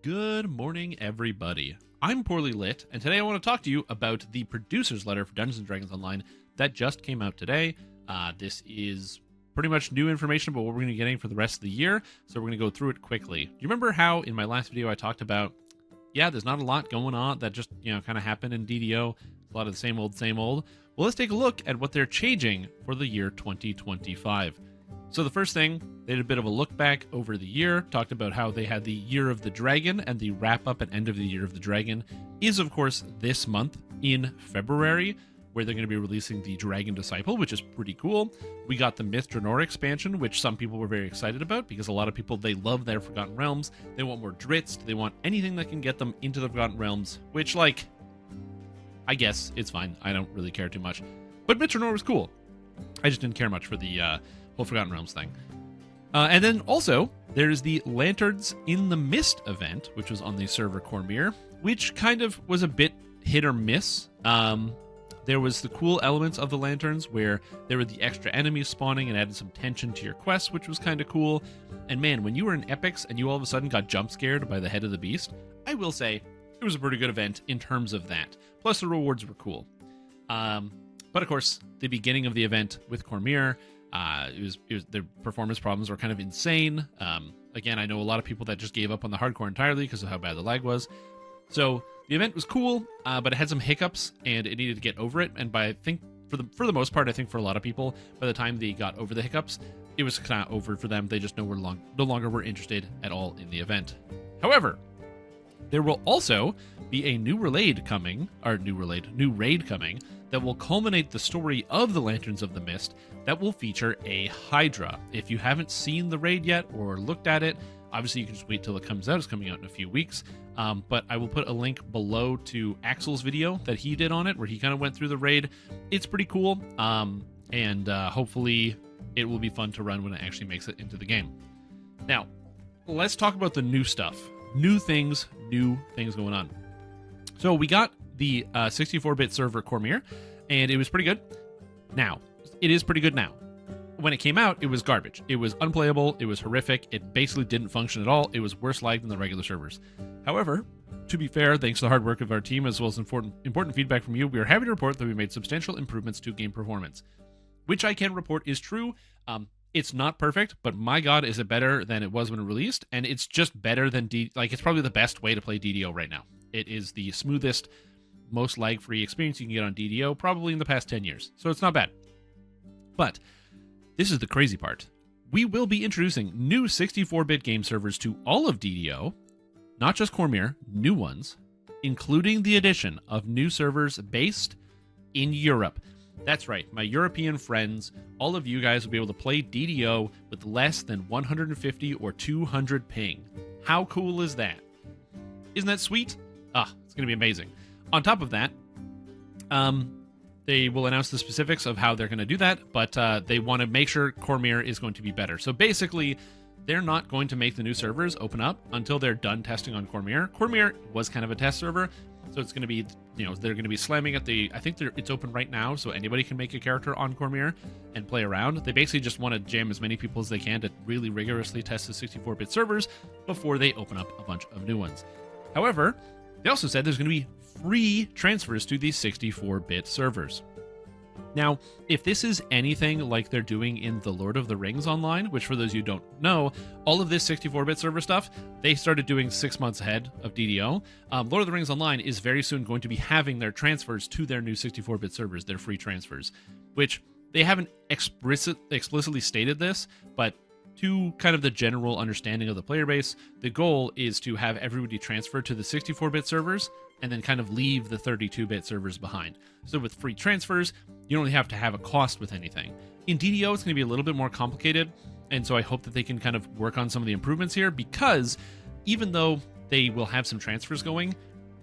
Good morning, everybody. I'm Poorly Lit, and today I want to talk to you about the producer's letter for Dungeons & Dragons Online that just came out today. This is pretty much new information about what we're going to be getting for the rest of the year, so we're going to go through it quickly. Do you remember how in my last video I talked about, there's not a lot going on that just, kind of happened in DDO, a lot of the same old. Well, let's take a look at what they're changing for the year 2025. So the first thing, they did a bit of a look back over the year, talked about how they had the Year of the Dragon, and the wrap-up and end of the Year of the Dragon is, of course, this month in February, where they're going to be releasing the Dragon Disciple, which is pretty cool. We got the Myth Draenor expansion, which some people were very excited about, because a lot of people, they love their Forgotten Realms. They want more Dritz, they want anything that can get them into the Forgotten Realms, which, I guess it's fine. I don't really care too much. But Myth Draenor was cool. I just didn't care much for the whole Forgotten Realms thing. And then also, there's the Lanterns in the Mist event, which was on the server Cormyr, which kind of was a bit hit or miss. There was the cool elements of the Lanterns, where there were the extra enemies spawning and added some tension to your quests, which was kind of cool. And man, when you were in Epics and you all of a sudden got jump scared by the head of the beast, I will say it was a pretty good event in terms of that. Plus, the rewards were cool. But of course, the beginning of the event with Cormyr, their performance problems were kind of insane. Again, I know a lot of people that just gave up on the hardcore entirely because of how bad the lag was. So the event was cool, but it had some hiccups and it needed to get over it. And I think for the most part, I think for a lot of people, by the time they got over the hiccups, it was kind of over for them. They just no longer were interested at all in the event. However, there will also be a new raid coming that will culminate the story of the Lanterns of the Mist that will feature a Hydra. If you haven't seen the raid yet or looked at it, obviously you can just wait till it comes out. It's coming out in a few weeks. But I will put a link below to Axel's video that he did on it, where he kind of went through the raid. It's pretty cool, and hopefully it will be fun to run when it actually makes it into the game. Now, let's talk about the new stuff. New things going on. So we got the 64-bit server Cormyr, and it was pretty good. Now, it is pretty good now. When it came out, it was garbage. It was unplayable. It was horrific. It basically didn't function at all. It was worse lag than the regular servers. However, to be fair, thanks to the hard work of our team as well as important feedback from you, we are happy to report that we made substantial improvements to game performance, which I can report is true. It's not perfect, but my god, is it better than it was when it released, and it's just better than it's probably the best way to play DDO right now. It is the smoothest, most lag-free experience you can get on DDO, probably in the past 10 years, so it's not bad. But this is the crazy part. We will be introducing new 64-bit game servers to all of DDO, not just Cormyr, new ones, including the addition of new servers based in Europe. That's right, my European friends, all of you guys will be able to play DDO with less than 150 or 200 ping. How cool is that? Isn't that sweet? It's going to be amazing. On top of that, they will announce the specifics of how they're going to do that, but they want to make sure Cormyr is going to be better. So basically, they're not going to make the new servers open up until they're done testing on Cormyr. Cormyr was kind of a test server, so it's going to be, they're going to be slamming at it's open right now, so anybody can make a character on Cormyr and play around. They basically just want to jam as many people as they can to really rigorously test the 64-bit servers before they open up a bunch of new ones. However, they also said there's going to be free transfers to these 64-bit servers. Now, if this is anything like they're doing in the Lord of the Rings Online, which for those of you who don't know, all of this 64-bit server stuff, they started doing 6 months ahead of DDO. Lord of the Rings Online is very soon going to be having their transfers to their new 64-bit servers, their free transfers, which they haven't explicitly stated this, but to kind of the general understanding of the player base, the goal is to have everybody transfer to the 64-bit servers and then kind of leave the 32-bit servers behind. So with free transfers, you don't really have to have a cost with anything. In DDO, it's going to be a little bit more complicated, and so I hope that they can kind of work on some of the improvements here, because even though they will have some transfers going,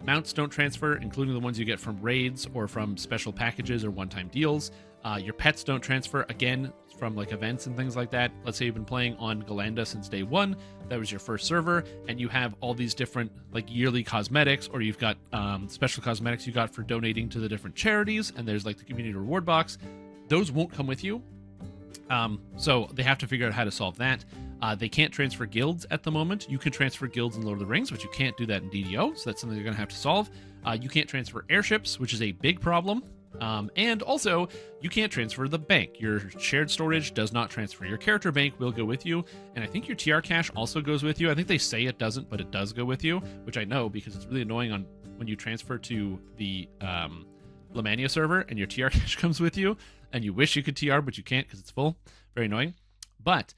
mounts don't transfer, including the ones you get from raids or from special packages or one-time deals. Your pets don't transfer, again, from events and things like that. Let's say you've been playing on Galanda since day one, that was your first server, and you have all these different yearly cosmetics, or you've got special cosmetics you got for donating to the different charities, and there's the community reward box. Those won't come with you. So they have to figure out how to solve that. They can't transfer guilds at the moment. You can transfer guilds in Lord of the Rings, but you can't do that in DDO, so that's something they're going to have to solve. You can't transfer airships, which is a big problem. And also, you can't transfer the bank. Your shared storage does not transfer. Your character bank will go with you, and I think your TR cache also goes with you. I think they say it doesn't, but it does go with you, which I know because it's really annoying on when you transfer to the Lamordia server and your TR cache comes with you, and you wish you could TR, but you can't because it's full. Very annoying. But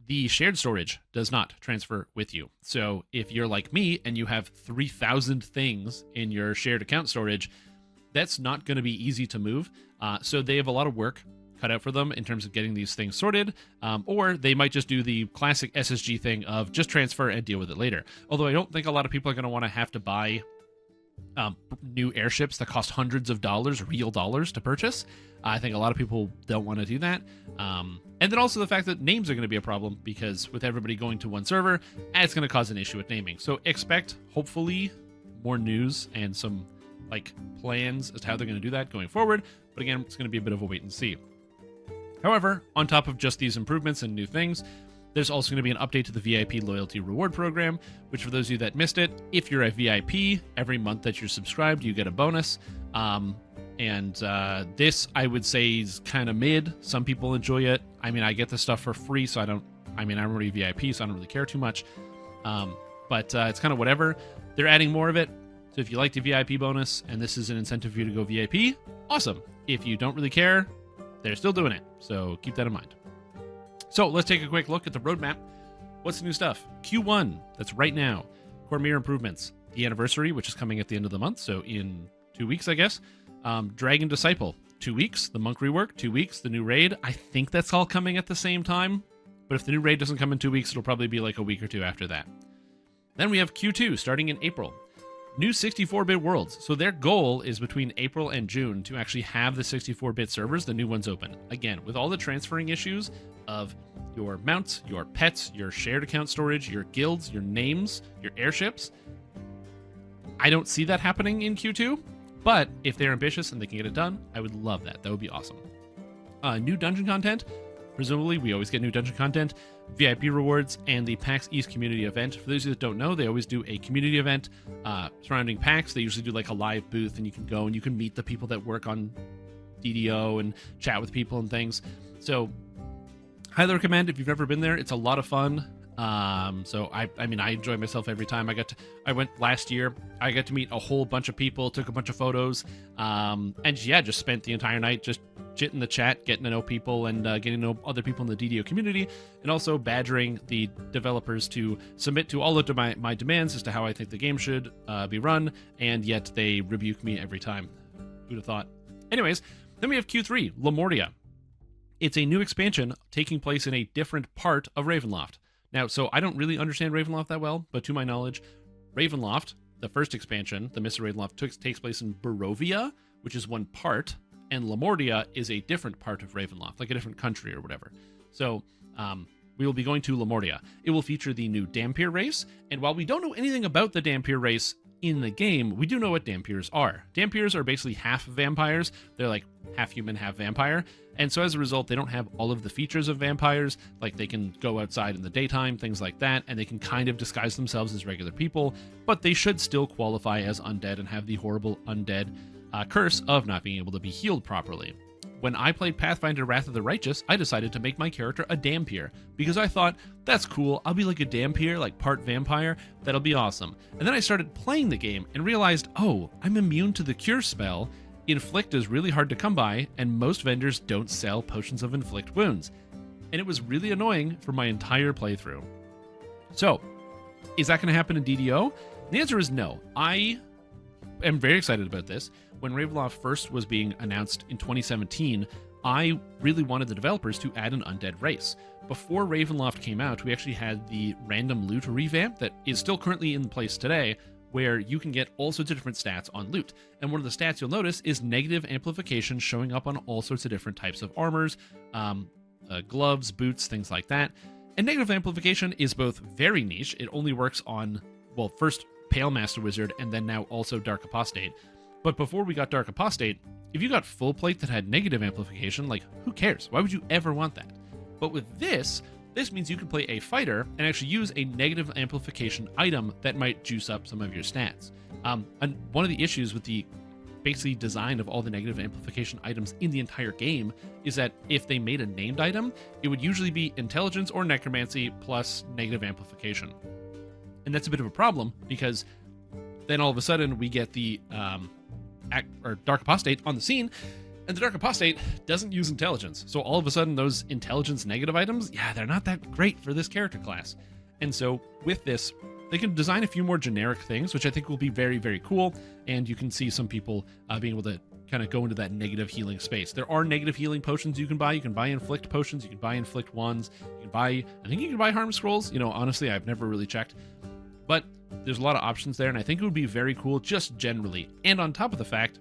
the shared storage does not transfer with you. So if you're like me and you have 3,000 things in your shared account storage, that's not going to be easy to move. So they have a lot of work cut out for them in terms of getting these things sorted, or they might just do the classic SSG thing of just transfer and deal with it later. Although I don't think a lot of people are going to want to have to buy new airships that cost hundreds of dollars, real dollars, to purchase. I think a lot of people don't want to do that. And then also the fact that names are going to be a problem, because with everybody going to one server, it's going to cause an issue with naming. So expect, hopefully, more news and some plans as to how they're going to do that going forward. But again, it's going to be a bit of a wait and see. However, on top of just these improvements and new things, there's also going to be an update to the VIP loyalty reward program, which for those of you that missed it, if you're a VIP, every month that you're subscribed, you get a bonus. This, I would say, is kind of mid. Some people enjoy it. I mean, I get the stuff for free, so I'm already VIP, so I don't really care too much. But it's kind of whatever. They're adding more of it. So if you like the VIP bonus, and this is an incentive for you to go VIP, awesome. If you don't really care, they're still doing it. So keep that in mind. So let's take a quick look at the roadmap. What's the new stuff? Q1, that's right now. Core mirror improvements. The anniversary, which is coming at the end of the month, so in 2 weeks, I guess. Dragon Disciple, 2 weeks. The monk rework, 2 weeks. The new raid, I think that's all coming at the same time. But if the new raid doesn't come in 2 weeks, it'll probably be like a week or two after that. Then we have Q2, starting in April. New 64-bit worlds. So their goal is between April and June to actually have the 64-bit servers, the new ones, open. Again, with all the transferring issues of your mounts, your pets, your shared account storage, your guilds, your names, your airships, I don't see that happening in Q2, but if they're ambitious and they can get it done, I would love that. That would be awesome. New dungeon content. Presumably, we always get new dungeon content, VIP rewards, and the PAX East community event. For those of you that don't know, they always do a community event surrounding PAX. They usually do like a live booth, and you can go and you can meet the people that work on DDO and chat with people and things. So, highly recommend if you've never been there. It's a lot of fun. So I enjoy myself every time. I went last year. I got to meet a whole bunch of people, took a bunch of photos, and yeah, just spent the entire night just chit in the chat, getting to know people and getting to know other people in the DDO community, and also badgering the developers to submit to all of my demands as to how I think the game should be run, and yet they rebuke me every time. Who'd have thought? Anyways, then we have Q3, Lamordia. It's a new expansion taking place in a different part of Ravenloft. Now, so I don't really understand Ravenloft that well, but to my knowledge, Ravenloft, the first expansion, the Mr. Ravenloft, takes place in Barovia, which is one part, and Lamordia is a different part of Ravenloft, like a different country or whatever. So, we will be going to Lamordia. It will feature the new Dhampir race, and while we don't know anything about the Dhampir race in the game, we do know what Dhampirs are. Dhampirs are basically half vampires. They're like half human, half vampire. And so as a result, they don't have all of the features of vampires, like they can go outside in the daytime, things like that, and they can kind of disguise themselves as regular people, but they should still qualify as undead and have the horrible undead curse of not being able to be healed properly. When I played Pathfinder Wrath of the Righteous, I decided to make my character a Dhampir, because I thought, that's cool, I'll be like a Dhampir, like part vampire, that'll be awesome. And then I started playing the game and realized, oh, I'm immune to the cure spell. Inflict is really hard to come by, and most vendors don't sell potions of inflict wounds. And it was really annoying for my entire playthrough. So, is that going to happen in DDO? The answer is no. I am very excited about this. When Ravenloft first was being announced in 2017, I really wanted the developers to add an undead race. Before Ravenloft came out, we actually had the random loot revamp that is still currently in place today, where you can get all sorts of different stats on loot. And one of the stats you'll notice is negative amplification showing up on all sorts of different types of armors, gloves, boots, things like that. And negative amplification is both very niche. It only works on, well, first Pale Master Wizard and then now also Dark Apostate. But before we got Dark Apostate, if you got full plate that had negative amplification, like, who cares? Why would you ever want that? But with this, This means you can play a fighter and actually use a negative amplification item that might juice up some of your stats. And one of the issues with the basically design of all the negative amplification items in the entire game is that if they made a named item, it would usually be intelligence or necromancy plus negative amplification. And that's a bit of a problem because then all of a sudden we get the Dark Apostate on the scene, and the Dark Apostate doesn't use intelligence. So all of a sudden those intelligence negative items, yeah, they're not that great for this character class. And so with this, they can design a few more generic things, which I think will be very, very cool. And you can see some people being able to kind of go into that negative healing space. There are negative healing potions you can buy. You can buy inflict potions. You can buy inflict wands. You can buy, I think you can buy harm scrolls. You know, honestly, I've never really checked. But there's a lot of options there, and I think it would be very cool just generally. And on top of the fact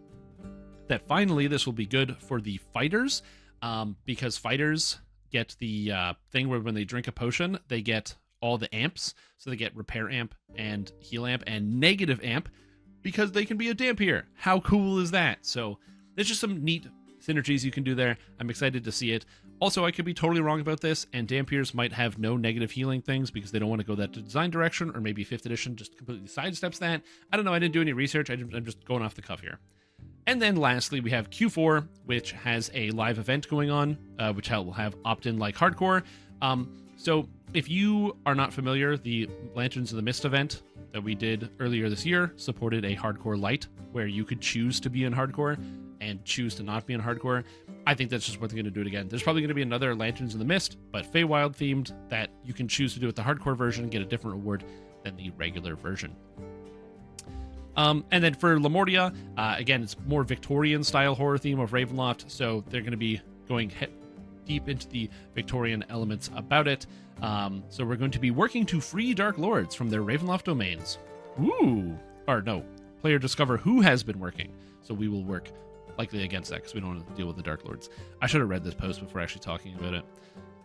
that finally this will be good for the fighters, because fighters get the thing where when they drink a potion, they get all the amps. So they get repair amp and heal amp and negative amp because they can be a Dampier. How cool is that? So there's just some neat synergies you can do there. I'm excited to see it. Also, I could be totally wrong about this, and Dampiers might have no negative healing things because they don't want to go that design direction, or maybe 5th edition just completely sidesteps that. I don't know. I didn't do any research. I'm just going off the cuff here. And then lastly, we have Q4, which has a live event going on, which will have opt-in like hardcore. So if you are not familiar, the Lanterns of the Mist event that we did earlier this year supported a hardcore light where you could choose to be in hardcore and choose to not be in hardcore. I think that's just what they're going to do it again. There's probably going to be another Lanterns in the Mist, but Feywild themed, that you can choose to do it the hardcore version and get a different reward than the regular version. And then for Lamordia, again, it's more Victorian style horror theme of Ravenloft, so they're going to be going deep into the Victorian elements about it. So we're going to be working to free Dark Lords from their Ravenloft domains. Ooh! Or no, player discover who has been working. So we will work likely against that because we don't want to deal with the Dark Lords. I should have read this post before actually talking about it.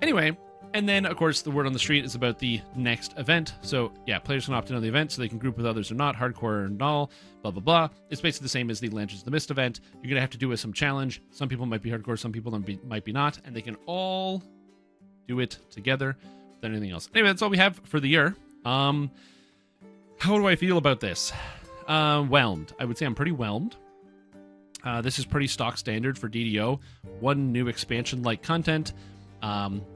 Anyway, and then, of course, the word on the street is about the next event. So, yeah, players can opt in on the event so they can group with others or not, hardcore or null, blah, blah, blah. It's basically the same as the Lanterns of the Mist event. You're going to have to do some challenge. Some people might be hardcore, some people might be not, and they can all do it together without anything else. Anyway, that's all we have for the year. How do I feel about this? Whelmed. I would say I'm pretty whelmed. This is pretty stock standard for DDO. One new expansion-like content.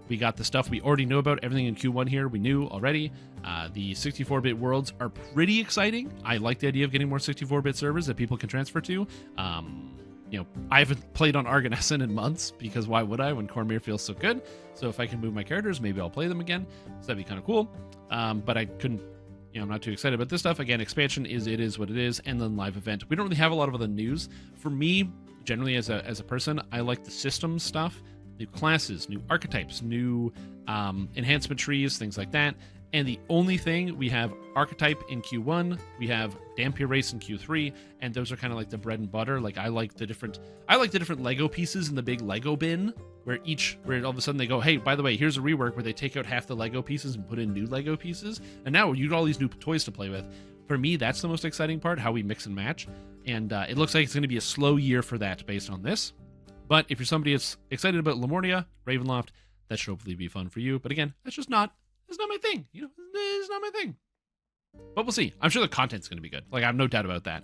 We got the stuff we already know about. Everything in Q1 here we knew already. The 64-bit worlds are pretty exciting. I like the idea of getting more 64-bit servers that people can transfer to. You know, I haven't played on Argonessen in months because why would I when Cormyr feels so good? So if I can move my characters, maybe I'll play them again. So that'd be kind of cool. But I couldn't, you know, I'm not too excited about this stuff. Again, expansion is what it is, and then live event. We don't really have a lot of other news. For me, generally as a person, I like the system stuff. New classes, new archetypes, new enhancement trees, things like that. And the only thing, we have archetype in Q1, we have Dampier race in Q3, and those are kind of like the bread and butter. Like I like the different Lego pieces in the big Lego bin, where all of a sudden they go, hey, by the way, here's a rework where they take out half the Lego pieces and put in new Lego pieces, and now you got all these new toys to play with. For me, that's the most exciting part, how we mix and match. And it looks like it's going to be a slow year for that based on this. But if you're somebody that's excited about Lamordia, Ravenloft, that should hopefully be fun for you. But again, it's not my thing. You know, it's not my thing. But we'll see. I'm sure the content's going to be good. Like, I have no doubt about that.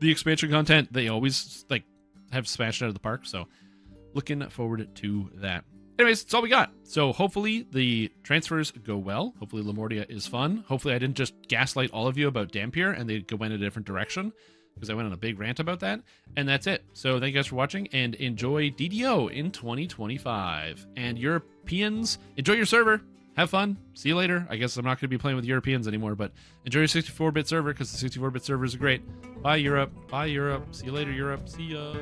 The expansion content, they always, like, have smashed out of the park. So, looking forward to that. Anyways, that's all we got. So, hopefully, the transfers go well. Hopefully, Lamordia is fun. Hopefully, I didn't just gaslight all of you about Dampier and they go in a different direction, because I went on a big rant about that. And that's it. So, thank you guys for watching, and enjoy DDO in 2025. And Europeans, enjoy your server. Have fun. See you later. I guess I'm not going to be playing with Europeans anymore, but enjoy your 64-bit server because the 64-bit servers are great. Bye, Europe. Bye, Europe. See you later, Europe. See ya.